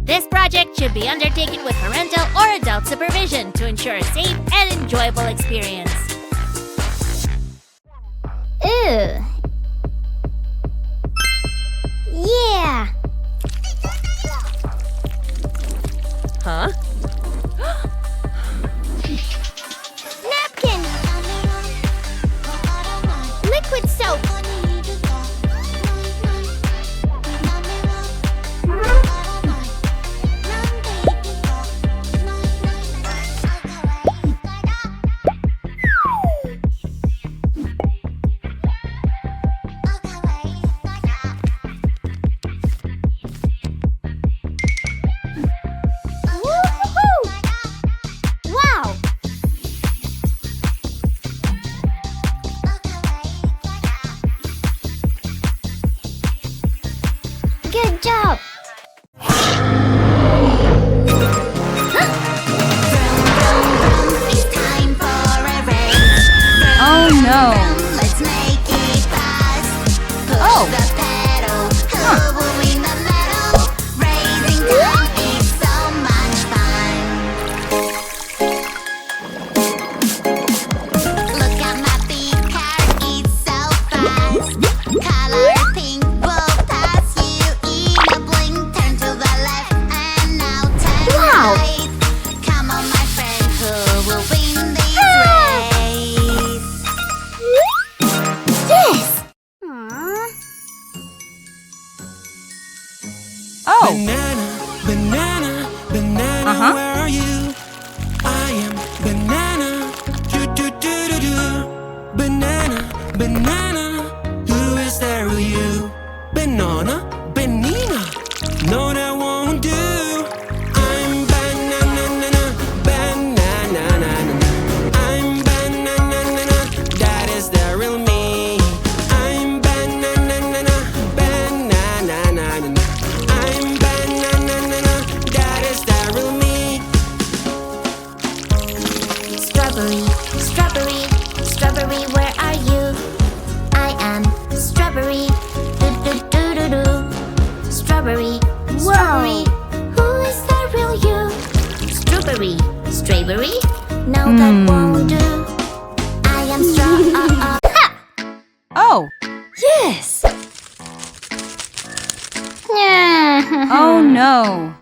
This project should be undertaken with parental or adult supervision to ensure a safe and enjoyable experience. Ew. Yeah. Huh? Napkin. Liquid soap. Good job! Oh no! Let's make it fast. Push the pedal. Who will win the medal? Racing time is so much fun. Look at my big car, it's so fast. Color pink will pass you in a blink. Turn to the left and now turn right. Come on, my friend, who will win this race? Yes! Oh! Banana, banana, banana, where are you? I am banana, do do do do do. Banana, banana, who is there with you? Banana, banana, no that won't do. I'm banana, banana, I'm banana, that is the real me. I'm banana, banana, I'm banana, that is the real me. Strawberry, strawberry, strawberry, where are you? I am strawberry, do do do do do. Strawberry, strawberry, who is the real you? Strawberry, strawberry, no that won't do. I am Oh! Yes! Oh no!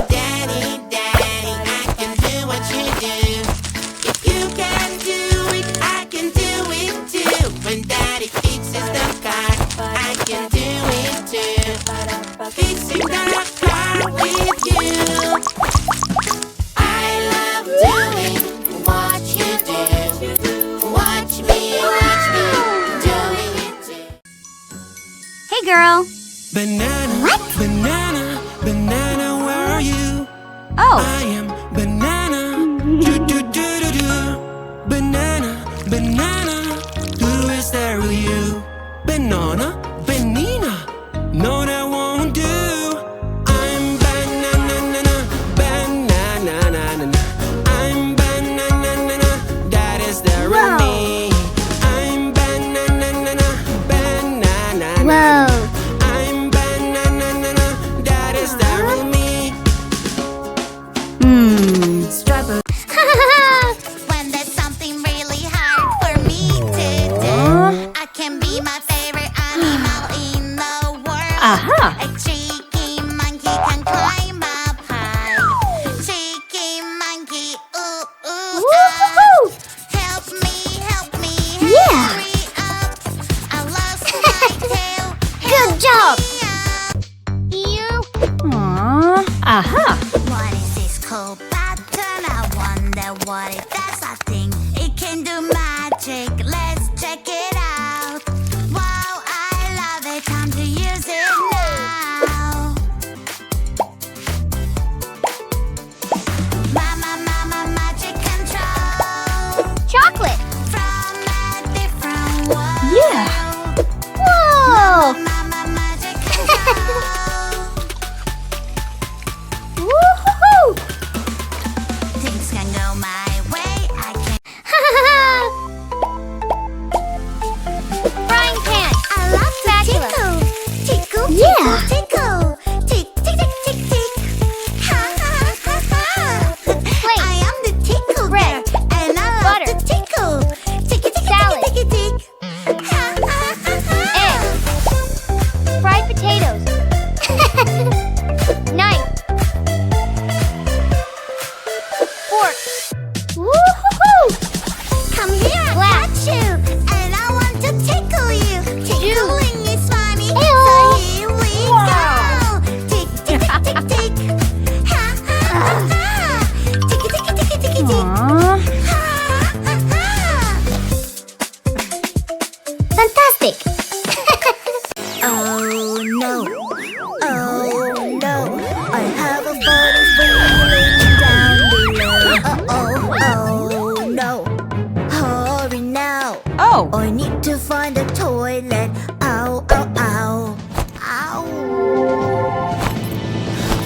Daddy, daddy, I can do what you do. If you can do it, I can do it too. When daddy fixes the car, I can do it too. Fixing the car with you. I love doing what you do. Watch me doing it too. Hey girl! Banana, banana, banana, where are you?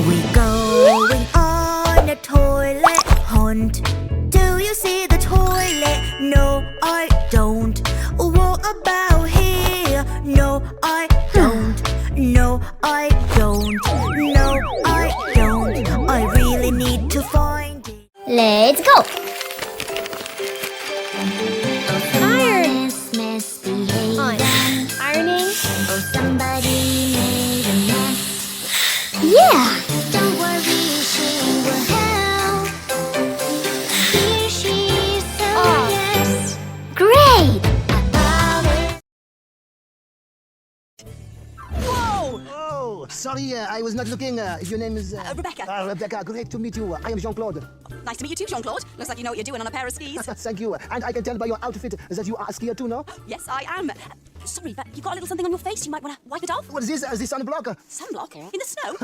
We're going on a toilet hunt. Do you see the toilet? No, I don't. What about here? No, I don't. No, I don't. No, I don't. I really need to find it. Let's go. Iron. Misbehaving. Ironing. Oh, somebody made a mess. Yeah. Don't worry, she will help. Here she is, so yes. Great. About it. Oh, sorry, I was not looking. Your name is... Rebecca. Rebecca, great to meet you. I am John Claude. Nice to meet you too, John Claude. Looks like you know what you're doing on a pair of skis. Thank you. And I can tell by your outfit that you are a skier too, no? Yes, I am. Sorry, but you've got a little something on your face. You might want to wipe it off. What is this? Is this sunblock? Sunblock? In the snow?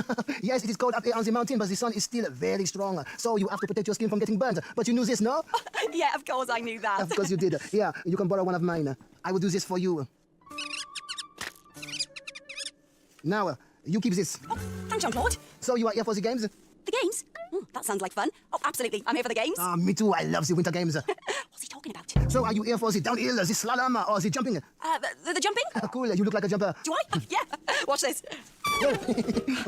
Yes, it is cold up here on the mountain, but the sun is still very strong. So you have to protect your skin from getting burnt. But you knew this, no? Yeah, of course I knew that. Of course you did. Yeah, you can borrow one of mine. I will do this for you. Now, you keep this. Oh, thanks, John Claude. So you are here for the games? The games? That sounds like fun. Oh, absolutely. I'm here for the games. Me too. I love the winter games. What's he talking about? So are you here for the downhill, the slalom, or the jumping? The jumping? Cool. You look like a jumper. Do I? Yeah. Watch this.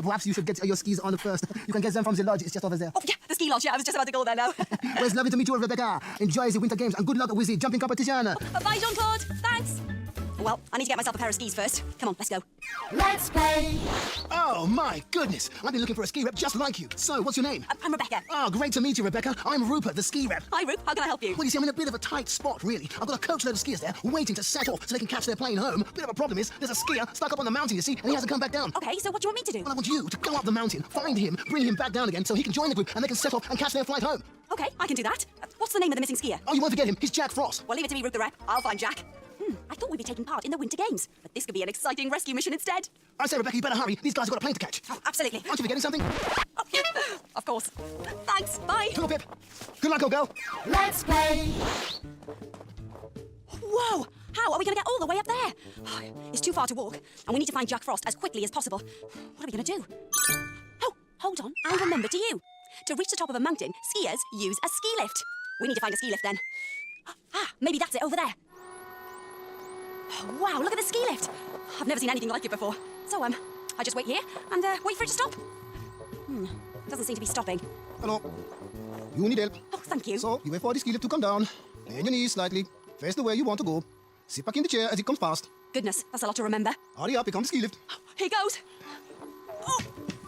Perhaps you should get your skis on first. You can get them from the lodge. It's just over there. Oh, yeah, the ski lodge. Yeah, I was just about to go there now. Well, it's lovely to meet you, Rebecca. Enjoy the winter games and good luck with the jumping competition. Bye, John Claude. Thanks. Well, I need to get myself a pair of skis first. Come on, let's go. Let's play. Oh, my goodness. I've been looking for a ski rep just like you. So, what's your name? I'm Rebecca. Oh, great to meet you, Rebecca. I'm Rupert, the ski rep. Hi, Rup. How can I help you? Well, you see, I'm in a bit of a tight spot, really. I've got a coachload of skiers there waiting to set off so they can catch their plane home. Bit of a problem is, there's a skier stuck up on the mountain, you see, and he hasn't come back down. Okay, so what do you want me to do? Well, I want you to go up the mountain, find him, bring him back down again so he can join the group and they can set off and catch their flight home. Okay, I can do that. What's the name of the missing skier? Oh, you won't forget him. He's Jack Frost. Well, leave it to me, Rup the rep. I'll find Jack. I thought we'd be taking part in the Winter Games, but this could be an exciting rescue mission instead. I say, Rebecca, you better hurry. These guys have got a plane to catch. Oh, absolutely. Aren't you forgetting something? Oh, yeah. Of course. Thanks. Bye. Cool, Pip. Good luck, old girl. Let's play. Whoa! How are we going to get all the way up there? It's too far to walk, and we need to find Jack Frost as quickly as possible. What are we going to do? Oh, hold on. I remember to you. To reach the top of a mountain, skiers use a ski lift. We need to find a ski lift then. Maybe that's it over there. Oh, wow, look at the ski lift. I've never seen anything like it before. So, I just wait here and wait for it to stop. Doesn't seem to be stopping. Hello. You need help. Oh, thank you. So, you wait for the ski lift to come down. Bend your knees slightly. Face the way you want to go. Sit back in the chair as it comes past. Goodness, that's a lot to remember. Hurry up, here comes the ski lift. Here goes.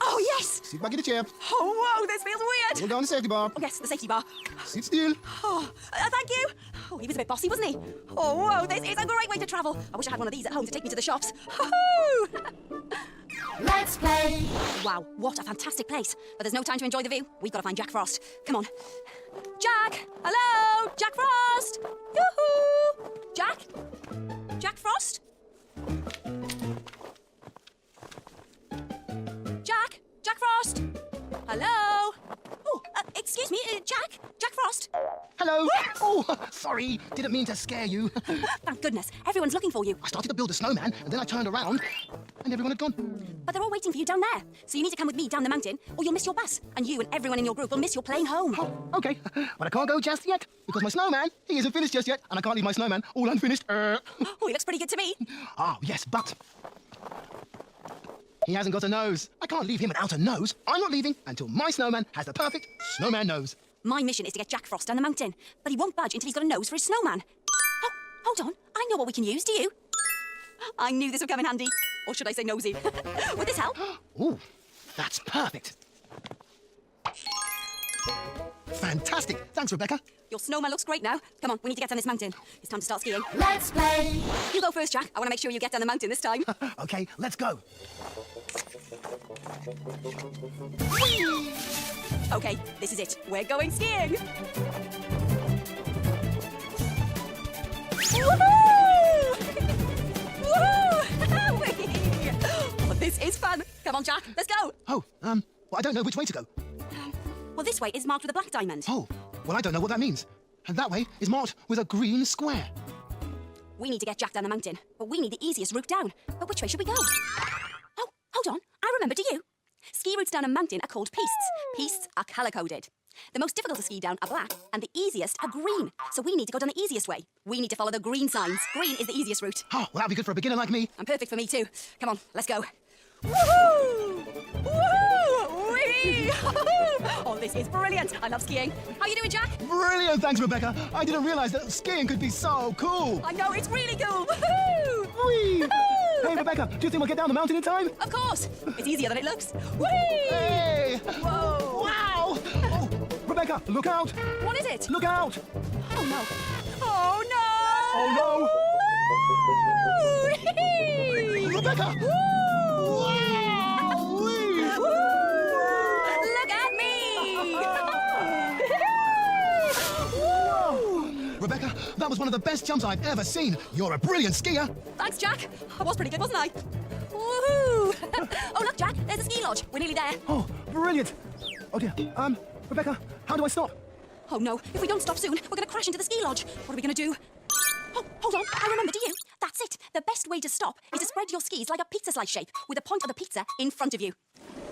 Oh, yes. Sit back in the chair. Oh, whoa, this feels weird. Hold down the safety bar. Oh, yes, the safety bar. Sit still. Oh, thank you. Oh, he was a bit bossy, wasn't he? Oh, whoa, this is a great way to travel. I wish I had one of these at home to take me to the shops. Let's play. Wow, what a fantastic place. But there's no time to enjoy the view. We've got to find Jack Frost. Come on. Jack! Hello? Jack Frost! Yoo-hoo! Jack? Jack Frost? Jack? Jack Frost? Hello? Oh, excuse me, Jack? Jack Frost? Hello. Oh, sorry. Didn't mean to scare you. Thank goodness. Everyone's looking for you. I started to build a snowman, and then I turned around, and everyone had gone. But they're all waiting for you down there. So you need to come with me down the mountain, or you'll miss your bus. And you and everyone in your group will miss your plane home. Oh, okay. But I can't go just yet, because my snowman, he isn't finished just yet, and I can't leave my snowman all unfinished. Oh, he looks pretty good to me. Ah, yes, but he hasn't got a nose. I can't leave him without a nose. I'm not leaving until my snowman has the perfect snowman nose. My mission is to get Jack Frost down the mountain, but he won't budge until he's got a nose for his snowman. Oh, hold on. I know what we can use, do you? I knew this would come in handy. Or should I say nosy? Would this help? Ooh, that's perfect. Fantastic. Thanks, Rebecca. Your snowman looks great now. Come on, we need to get down this mountain. It's time to start skiing. Let's play. You go first, Jack. I want to make sure you get down the mountain this time. Okay, let's go. Okay, this is it. We're going skiing. Woohoo! Woohoo! Oh, this is fun. Come on, Jack. Let's go. Oh, well, I don't know which way to go. Well, this way is marked with a black diamond. Oh, well, I don't know what that means. And that way is marked with a green square. We need to get Jack down the mountain, but we need the easiest route down. But which way should we go? Oh, hold on. I remember, do you? Ski routes down a mountain are called pistes. Pistes are colour-coded. The most difficult to ski down are black, and the easiest are green. So we need to go down the easiest way. We need to follow the green signs. Green is the easiest route. Oh, well, that'll be good for a beginner like me. And perfect for me too. Come on, let's go. Woohoo! Woohoo! Whee! Oh, this is brilliant. I love skiing. How you doing, Jack? Brilliant, thanks, Rebecca. I didn't realise that skiing could be so cool. I know, it's really cool. Woohoo! Whee! Woohoo! Hey, Rebecca, do you think we'll get down the mountain in time? Of course. It's easier than it looks. Whee! Hey! Whoa! Wow! Oh, Rebecca, look out! What is it? Look out! Oh no! Oh no! Oh Whee! no! Rebecca! Woo! Wow! Woo! Look at me! Woo! Rebecca, that was one of the best jumps I've ever seen. You're a brilliant skier. Thanks, Jack. I was pretty good, wasn't I? Woohoo! Oh, look, Jack, there's a ski lodge. We're nearly there. Oh, brilliant. Oh dear. Rebecca, how do I stop? Oh no, if we don't stop soon, we're going to crash into the ski lodge. What are we going to do? Oh, hold on, I remember, do you? That's it. The best way to stop is to spread your skis like a pizza slice shape, with the point of the pizza in front of you.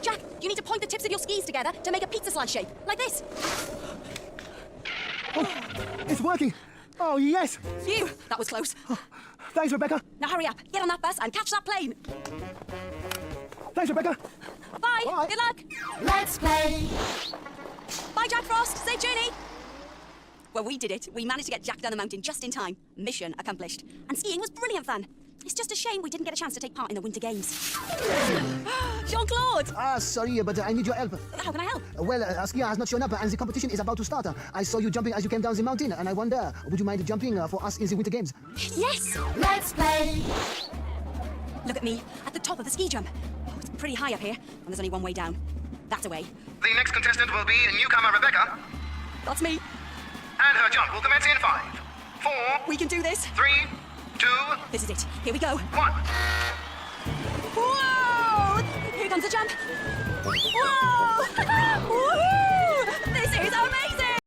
Jack, you need to point the tips of your skis together to make a pizza slice shape, like this. Oh, it's working. Oh, yes. Phew, that was close. Thanks, Rebecca. Now hurry up, get on that bus and catch that plane. Thanks, Rebecca. Bye, Bye. good luck. Let's play. Bye, Jack Frost. Safe journey. Well, we did it. We managed to get Jack down the mountain just in time. Mission accomplished. And skiing was brilliant fun. It's just a shame we didn't get a chance to take part in the Winter Games. Jean Claude! Sorry, but I need your help. How can I help? Well, a skier has not shown up and the competition is about to start. I saw you jumping as you came down the mountain and I wonder, would you mind jumping for us in the Winter Games? Yes! Let's play. Look at me, at the top of the ski jump. Oh, it's pretty high up here, and there's only one way down. That's a way. The next contestant will be newcomer Rebecca, That's me. and her jump will commence in 5, 4, We can do this. 3, 2, This is it. Here we go. 1. Whoa! Here comes the jump.